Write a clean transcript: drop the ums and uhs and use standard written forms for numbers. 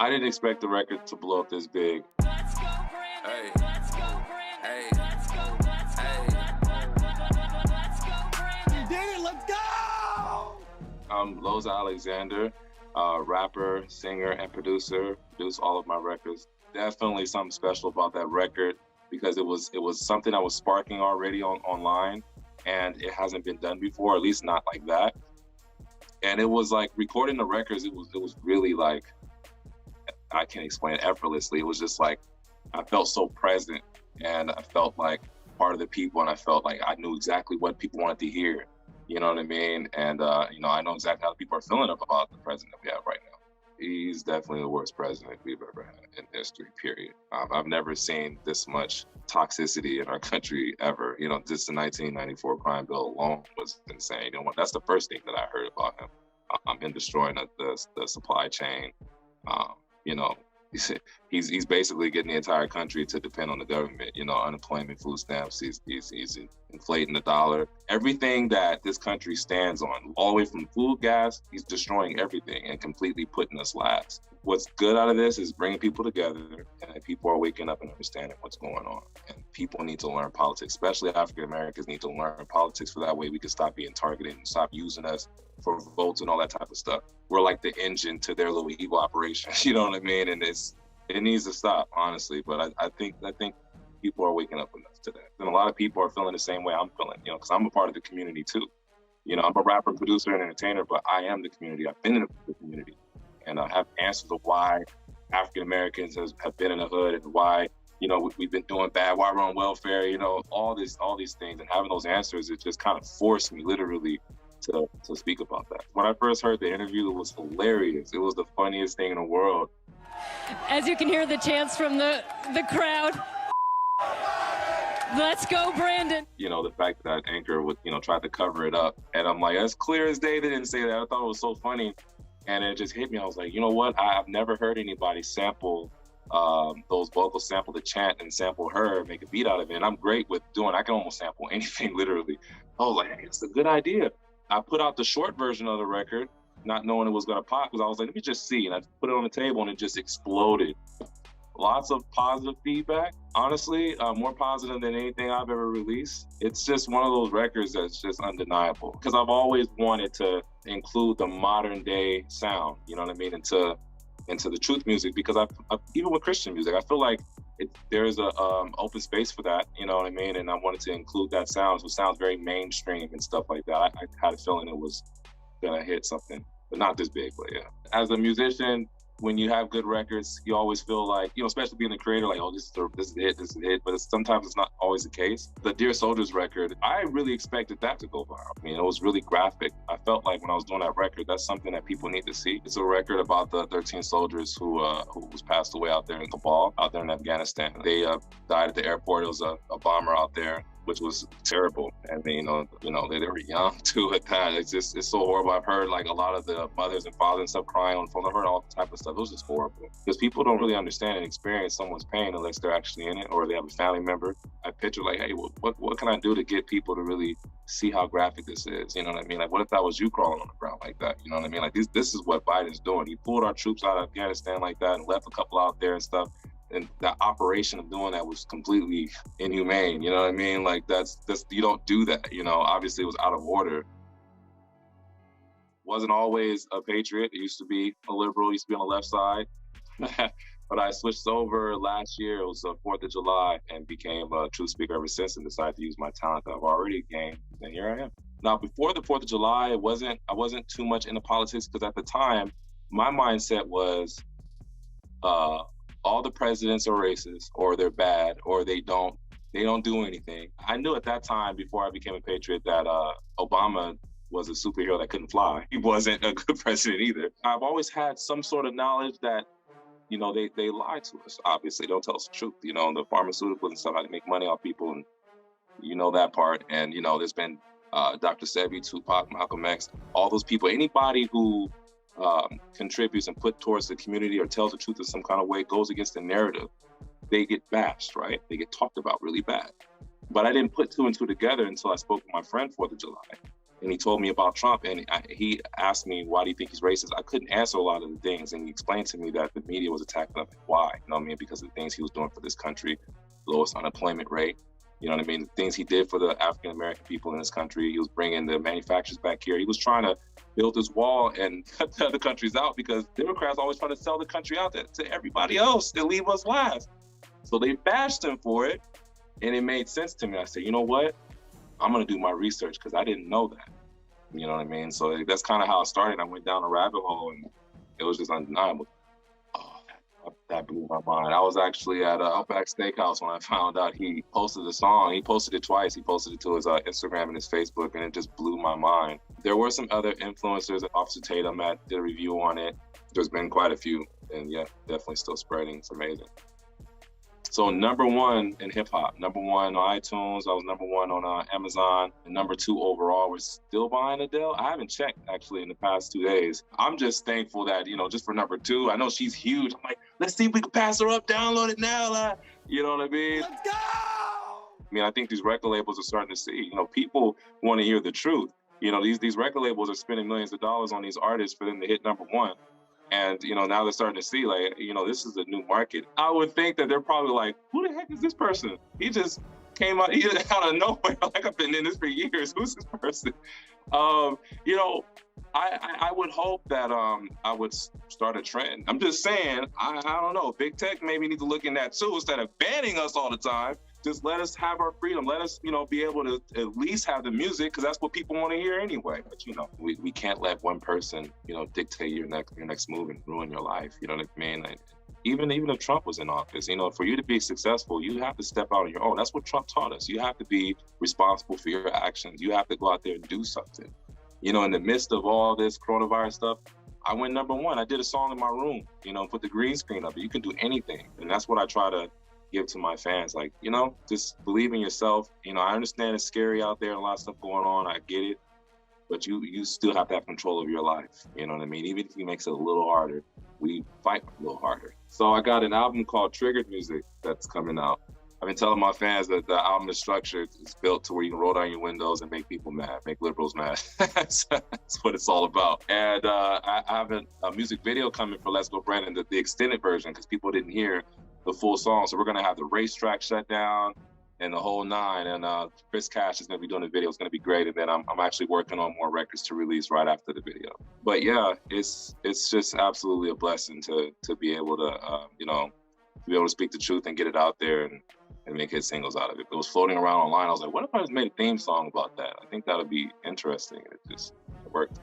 I didn't expect the record to blow up this big. Let's go, Brandon. Hey. Let's go, Brandon. Hey. Let's go, let's go, Hey. let's go, Brandon. You did it, let's go! I'm Loza Alexander, rapper, singer, and producer. Produce all of my records. Definitely something special about that record because it was something that was sparking already online, and it hasn't been done before, at least not like that. And it was like recording the records. It was really like, I can't explain it, effortlessly. It was just like I felt so present, and I felt like part of the people, and I felt like I knew exactly what people wanted to hear. You know what I mean? And I know exactly how people are feeling about the president that we have right now. He's definitely the worst president we've ever had in history, period. I've never seen this much toxicity in our country ever. Just the 1994 crime bill alone was insane. That's the first thing that I heard about him. Him destroying the supply chain. He's basically getting the entire country to depend on the government. Unemployment, food stamps. He's inflating the dollar. Everything that this country stands on, all the way from food, gas, he's destroying everything and completely putting us last. What's good out of this is bringing people together, and people are waking up and understanding what's going on. And people need to learn politics, especially African Americans need to learn politics, so that way we can stop being targeted and stop using us for votes and all that type of stuff. We're like the engine to their little evil operation, you know what I mean? And it needs to stop, honestly. But I think people are waking up enough to that. And a lot of people are feeling the same way I'm feeling, because I'm a part of the community too. I'm a rapper, producer, and entertainer, but I am the community. I've been in the community, and I have answers of why African Americans have been in the hood, and why we've been doing bad, why we're on welfare, all these things. And having those answers, it just kind of forced me literally to speak about that. When I first heard the interview, it was hilarious. It was the funniest thing in the world. As you can hear the chants from the crowd. Let's go, Brandon. The fact that Anchor would, tried to cover it up. And I'm like, that's clear as day they didn't say that. I thought it was so funny. And it just hit me. I was like, you know what? I've never heard anybody sample those vocals, sample the chant and sample her, make a beat out of it. And I'm great with I can almost sample anything, literally. I was like, hey, it's a good idea. I put out the short version of the record, not knowing it was gonna pop, because I was like, let me just see. And I put it on the table and it just exploded. Lots of positive feedback, honestly, more positive than anything I've ever released. It's just one of those records that's just undeniable, because I've always wanted to include the modern day sound, you know what I mean, into the truth music, because I've even with Christian music, I feel like there's a open space for that, you know what I mean? And I wanted to include that sound, so it sounds very mainstream and stuff like that. I had a feeling it was gonna hit something, but not this big, but yeah. As a musician, when you have good records, you always feel like, especially being a creator, like, oh, this is it, but sometimes it's not always the case. The Dear Soldiers record, I really expected that to go viral. I mean, it was really graphic. I felt like when I was doing that record, that's something that people need to see. It's a record about the 13 soldiers who was passed away out there in Kabul, out there in Afghanistan. They died at the airport. It was a bomber out there, which was terrible. And they were young too at that. It's so horrible. I've heard like a lot of the mothers and fathers and stuff crying on the phone. I've heard all type of stuff. It was just horrible, because people don't really understand and experience someone's pain unless they're actually in it, or they have a family member. I picture like, hey, what can I do to get people to really see how graphic this is? You know what I mean? Like, what if that was you crawling on the ground like that? You know what I mean? Like, this is what Biden's doing. He pulled our troops out of Afghanistan like that and left a couple out there and stuff. And the operation of doing that was completely inhumane. You know what I mean? Like, that's you don't do that. Obviously it was out of order. Wasn't always a patriot. It used to be a liberal. Used to be on the left side. But I switched over last year. It was the 4th of July, and became a truth speaker ever since, and decided to use my talent that I've already gained. And here I am. Now, before the 4th of July, I wasn't too much into politics, because at the time, my mindset was, all the presidents are racist, or they're bad, or they don't do anything. I knew at that time, before I became a patriot, that Obama was a superhero that couldn't fly. He wasn't a good president either. I've always had some sort of knowledge that, they lie to us. Obviously, don't tell us the truth. The pharmaceuticals and stuff, how to make money off people, and that part. And there's been Dr. Sebi, Tupac, Malcolm X, all those people. Anybody who contributes and put towards the community or tells the truth in some kind of way, goes against the narrative, they get bashed, right? They get talked about really bad. But I didn't put two and two together until I spoke with my friend 4th of July. and he told me about Trump, and he asked me, why do you think he's racist? I couldn't answer a lot of the things, and he explained to me that the media was attacking him. Why? You know what I mean? Because of the things he was doing for this country, lowest unemployment rate, you know what I mean? The things he did for the African-American people in this country. He was bringing the manufacturers back here. He was trying to build this wall and cut the other countries out, because Democrats always try to sell the country out to everybody else and leave us last. So they bashed him for it, and it made sense to me. I said, you know what? I'm gonna do my research, because I didn't know that. You know what I mean? So that's kind of how it started. I went down a rabbit hole, and it was just undeniable. Oh, that blew my mind. I was actually at Outback Steakhouse when I found out he posted the song. He posted it twice. He posted it to his Instagram and his Facebook, and it just blew my mind. There were some other influencers. Officer Tatum did a review on it. There's been quite a few, and yeah, definitely still spreading. It's amazing. So #1 in hip hop, #1 on iTunes. I was #1 on Amazon, and #2 overall. We're still behind Adele. I haven't checked actually in the past 2 days. I'm just thankful that, you know, just for #2, I know she's huge. I'm like, let's see if we can pass her up, download it now. You know what I mean? Let's go! I mean, I think these record labels are starting to see, you know, people want to hear the truth. You know, these record labels are spending millions of dollars on these artists for them to hit #1. And, you know, now they're starting to see, like, you know, this is a new market. I would think that they're probably like, who the heck is this person? He just came out of nowhere. Like, I've been in this for years. Who's this person? You know, I would hope that I would start a trend. I'm just saying, I don't know. Big tech maybe need to look in that too, instead of banning us all the time. Just let us have our freedom. Let us, you know, be able to at least have the music, because that's what people want to hear anyway. But, you know, we can't let one person, you know, dictate your next move and ruin your life. You know what I mean? Like, even if Trump was in office, you know, for you to be successful, you have to step out on your own. That's what Trump taught us. You have to be responsible for your actions. You have to go out there and do something. You know, in the midst of all this coronavirus stuff, I went #1. I did a song in my room, you know, put the green screen up. You can do anything. And that's what I try to give to my fans. Like, you know, just believe in yourself. You know, I understand it's scary out there and a lot of stuff going on. I get it. But you still have to have control of your life. You know what I mean? Even if he makes it a little harder, we fight a little harder. So I got an album called Triggered Music that's coming out. I've been telling my fans that the album is structured. It's built to where you can roll down your windows and make people mad, make liberals mad. That's what it's all about. And I have a music video coming for Let's Go Brandon, the extended version, because people didn't hear the full song. So we're gonna have the racetrack shut down and the whole nine. And Chris Cash is gonna be doing the video. It's gonna be great. And then I'm actually working on more records to release right after the video. But yeah, it's just absolutely a blessing to be able to you know, to be able to speak the truth and get it out there and make hit singles out of it. It was floating around online. I was like, what if I just made a theme song about that? I think that would be interesting. It worked.